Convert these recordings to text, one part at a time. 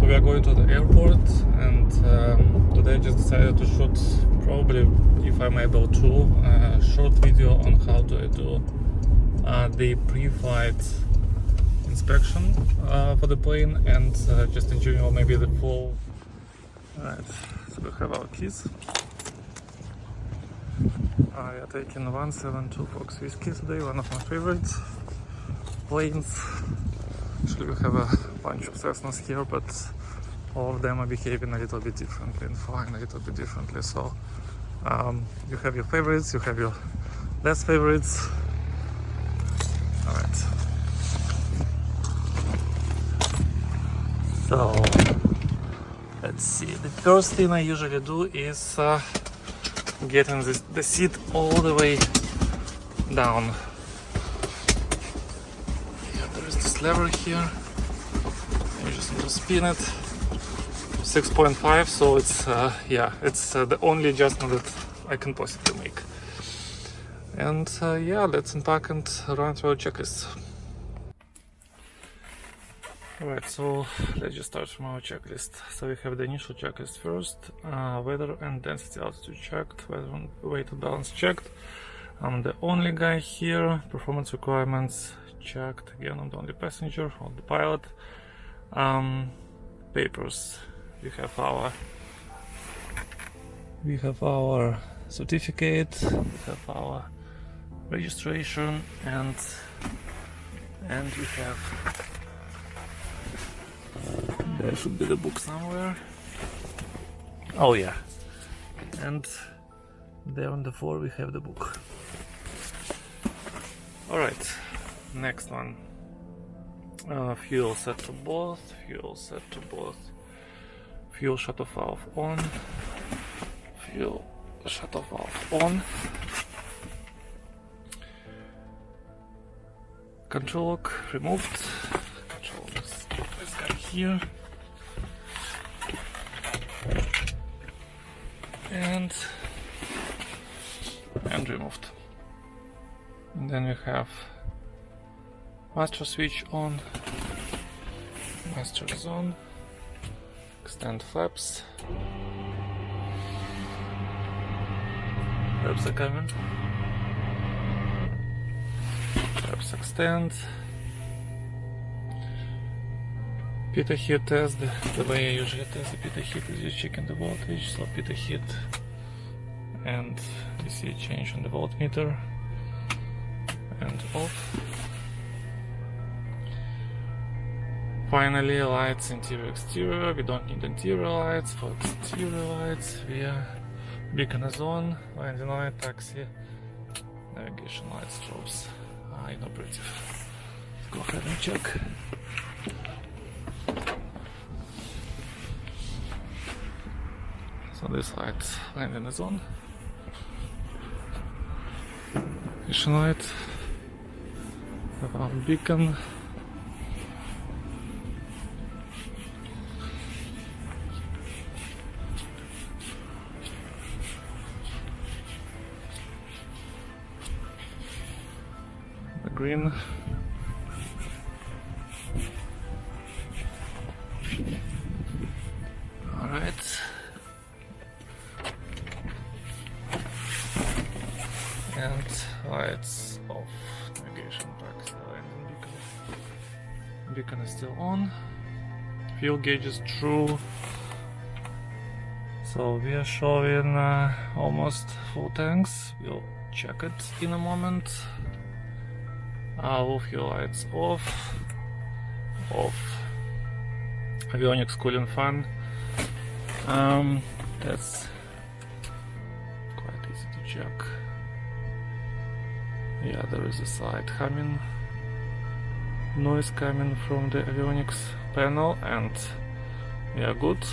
we are going to the airport, and today I just decided to shoot, probably if I'm able to, a short video on how do I do the pre-flight inspection for the plane, and just in general maybe the full. Alright, so we have our keys. We are taking 172 Fox Whiskey today, one of my favorite planes. Actually we have a bunch of Cessnas here, but all of them are behaving a little bit differently and flying a little bit differently. So you have your favorites, you have your less favorites. Alright. So let's see. The first thing I usually do is getting the seat all the way down. Yeah, there is this lever here. You just need to spin it. 6.5, so it's it's the only adjustment that I can possibly make. And yeah, let's unpack and run through our checklist. Alright, so let's just start from our checklist. So we have the initial checklist first. Weather and density altitude checked, weather and weight and balance checked. I'm the only guy here. Performance requirements checked. Again, I'm the only passenger, on the pilot. Papers. We have our certificate, we have our registration, and we have, there should be the book somewhere. Oh yeah, and there on the floor we have the book. Alright, next one. Fuel set to both, fuel set to both. Fuel shut-off valve on, fuel shut-off valve on. Control lock removed. Control lock is this guy here. And removed. And then we have master switch on, master is on. Extend flaps. Flaps are coming. Flaps extend. Pitot heat test. The way I usually test the pitot heat is just checking the voltage. So pitot heat, and you see a change on the voltmeter. And off. Finally, lights interior exterior. We don't need interior lights. For exterior lights, beacon is on, landing light, taxi, navigation light, strobes, inoperative. Let's go ahead and check. So this light, landing is on. Navigation light. We have our beacon. Green. Alright. And lights off. Navigation taxi, landing beacon. Beacon is still on. Fuel gauge is true. So we are showing almost full tanks. We'll check it in a moment. All fuel lights off. Avionics cooling fan. That's quite easy to check. Yeah, there is a slight humming noise coming from the avionics panel, and we are good.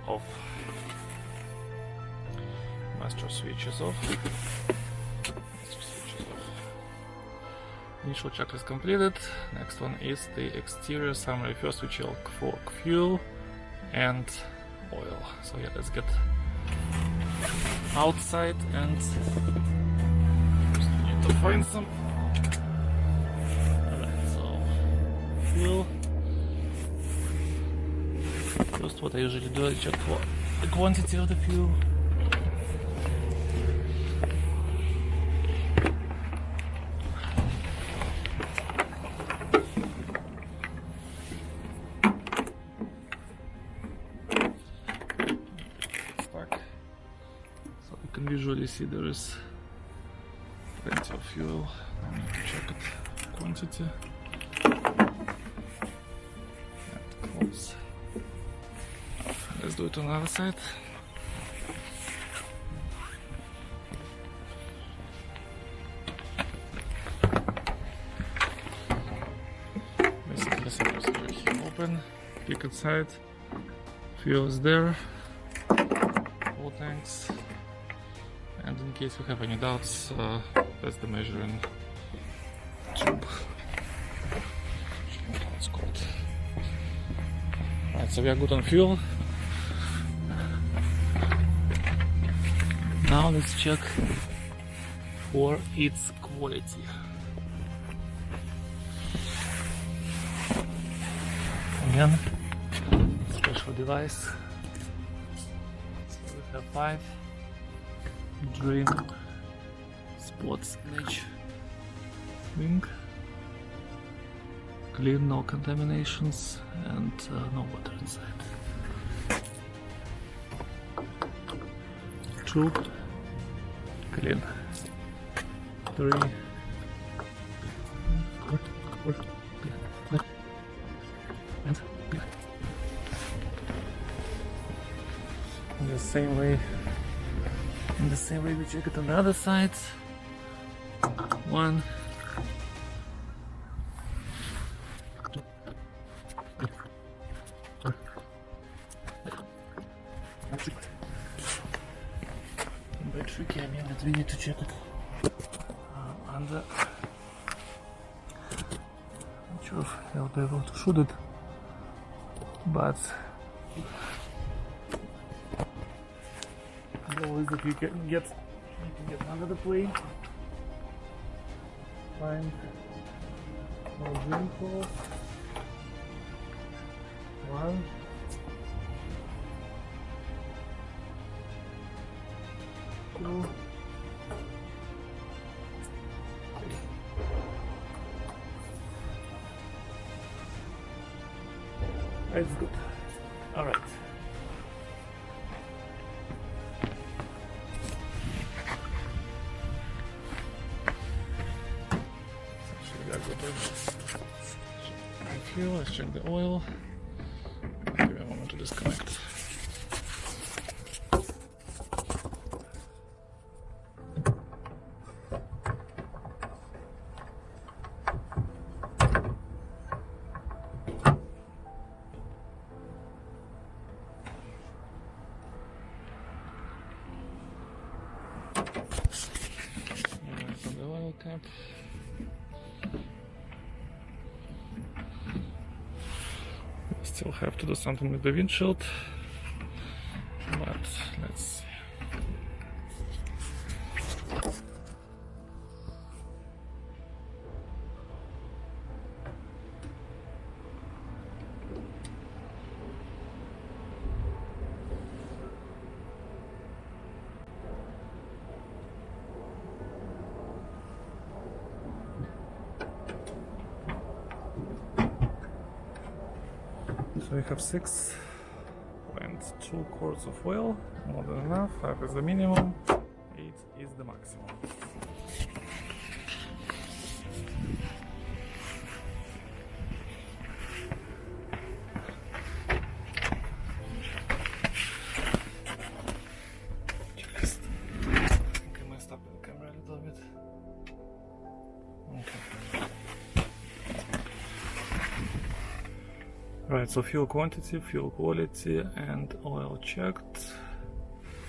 Off. Master switch is off. Initial checklist completed. Next one is the exterior summary. First we check for fuel and oil. So yeah, let's get outside and first we need to find some. Alright, so fuel. First, what I usually do is check for the quantity of the fuel. So you can visually see there is plenty of fuel. I need to check it quantity. And close. Let's do it on the other side. Basically, suppose you open, pick inside, fuel is there, full tanks, and in case you have any doubts, that's the measuring tube. How it's called. Right, so we are good on fuel. Now let's check for its quality. Again, special device. So we have 5 drain spots in each wing. Clean, no contaminations, and no water inside. 2, clean. 3, in the same way we check it on the other side. 1, 2, bit tricky, I mean that we need to check it under. Not sure if I'll be able to shoot it, but the goal is that you can get under the plane, find more drain holes. 1, 2, 3. It's good. All right. Fuel, let's check the oil. Give me a moment to disconnect. From the oil cap. Still have to do something with the windshield, but let's see. So we have 6.2 quarts of oil, more than enough. 5 is the minimum, 8 is the maximum. Just, I think I messed up the camera a little bit. Okay. Right, so fuel quantity, fuel quality, and oil checked.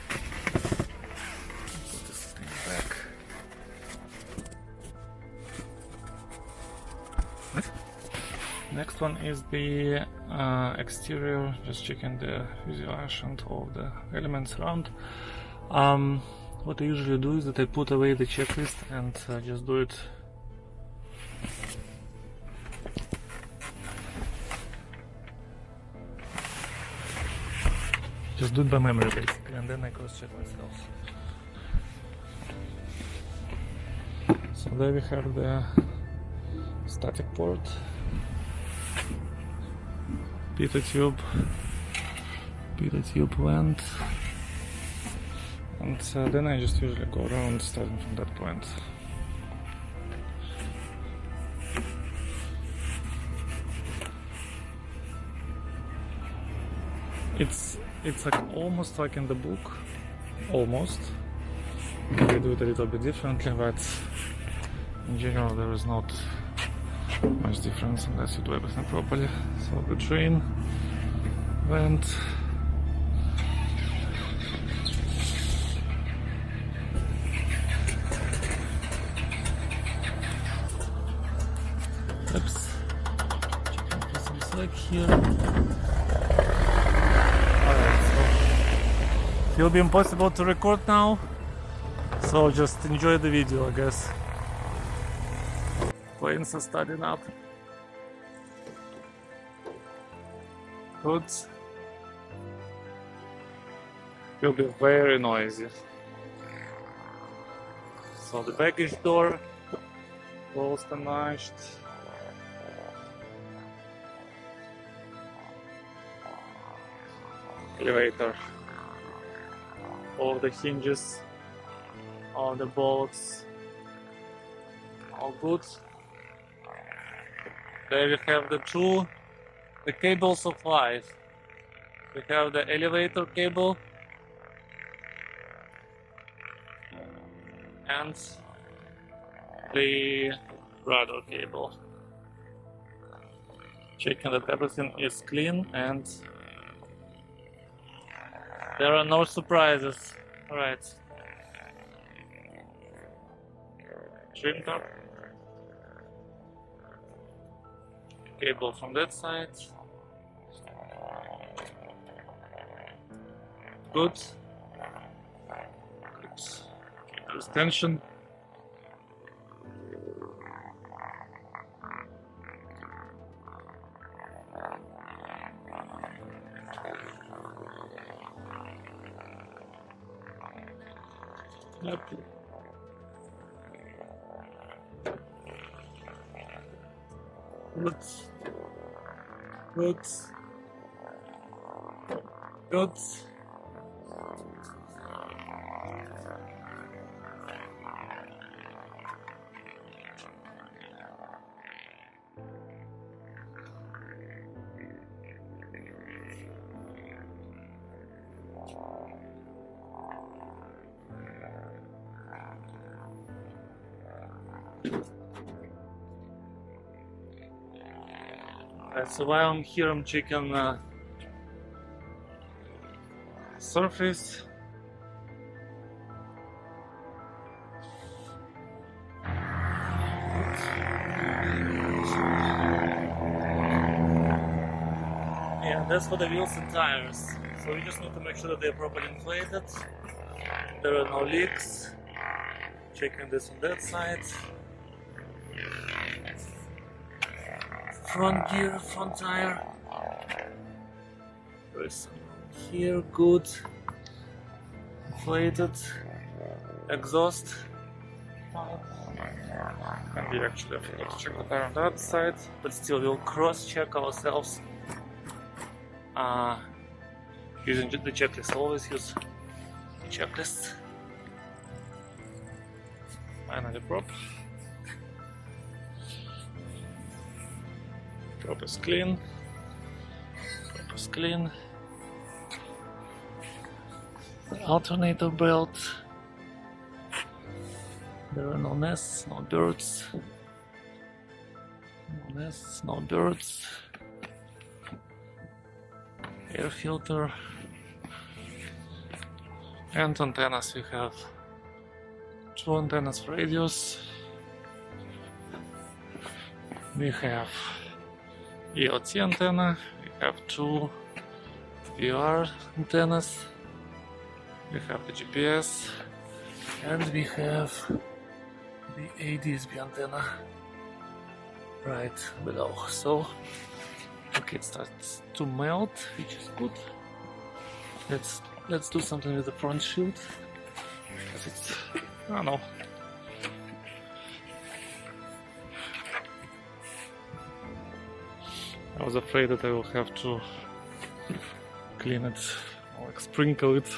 Put this thing back. Next one is the exterior, just checking the fuselage and all the elements around. What I usually do is that I put away the checklist and just do it just do it by memory basically, and then I cross-check myself. So there we have the static port, pitot tube vent, and then I just usually go around starting from that point. It's like almost like in the book, almost. They do it a little bit differently, but in general there is not much difference unless you do everything properly. So the train vent, oops, checking for some slack here. It will be impossible to record now, so just enjoy the video, I guess. Planes are starting up. Good. It will be very noisy. So the baggage door closed and latched. Elevator. All the hinges, all the bolts, all good. There we have the cables of life. We have the elevator cable and the rudder cable. Checking that everything is clean and there are no surprises. Alright. Trim top. Cable from that side. Good. Cable extension. Yep. Good. So while I'm here, I'm checking surface. Yeah, that's for the wheels and tires. So we just need to make sure that they're properly inflated. There are no leaks. Checking this on that side. Front gear, front tire. There's some here, good. Inflated. Exhaust. And we actually forgot to check the tire on that side, but still we'll cross-check ourselves using the checklist. Always use the checklist. Finally, prop. Prop is clean. Prop is clean. The alternator belt. There are no nests, no birds. No nests, no birds. Air filter. And antennas. We have 2 antennas for radios. We have EOT antenna. We have 2 VR antennas. We have the GPS. And we have the ADSB antenna right below. So okay, it starts to melt, which is good. Let's do something with the front shield. Because it's, I don't know. I was afraid that I will have to clean it, or like sprinkle it,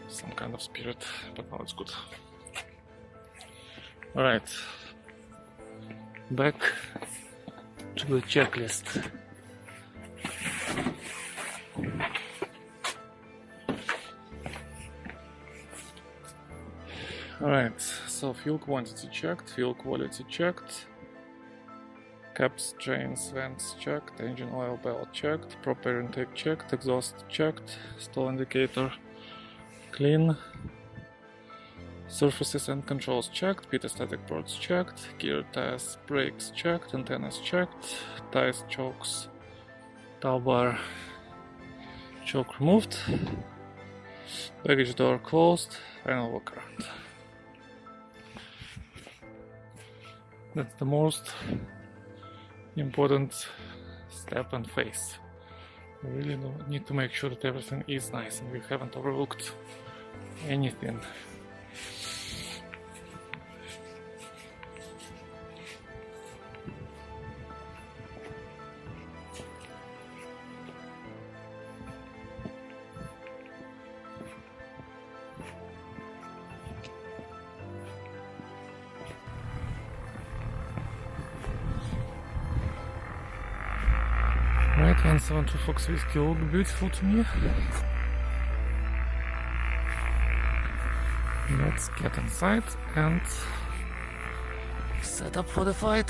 some kind of spirit, but now it's good. Alright, back to the checklist. Alright, so fuel quantity checked, fuel quality checked, caps, drains, vents checked, engine oil belt checked, proper intake checked, exhaust checked, stall indicator clean, surfaces and controls checked, pit static ports checked, gear, tires, brakes checked, antennas checked, tires, chokes, tow bar, choke removed, baggage door closed, final walk around. That's the most important step and phase. We really need to make sure that everything is nice and we haven't overlooked anything. Right, 172 Fox Whiskey look beautiful to me. Let's get inside and set up for the fight.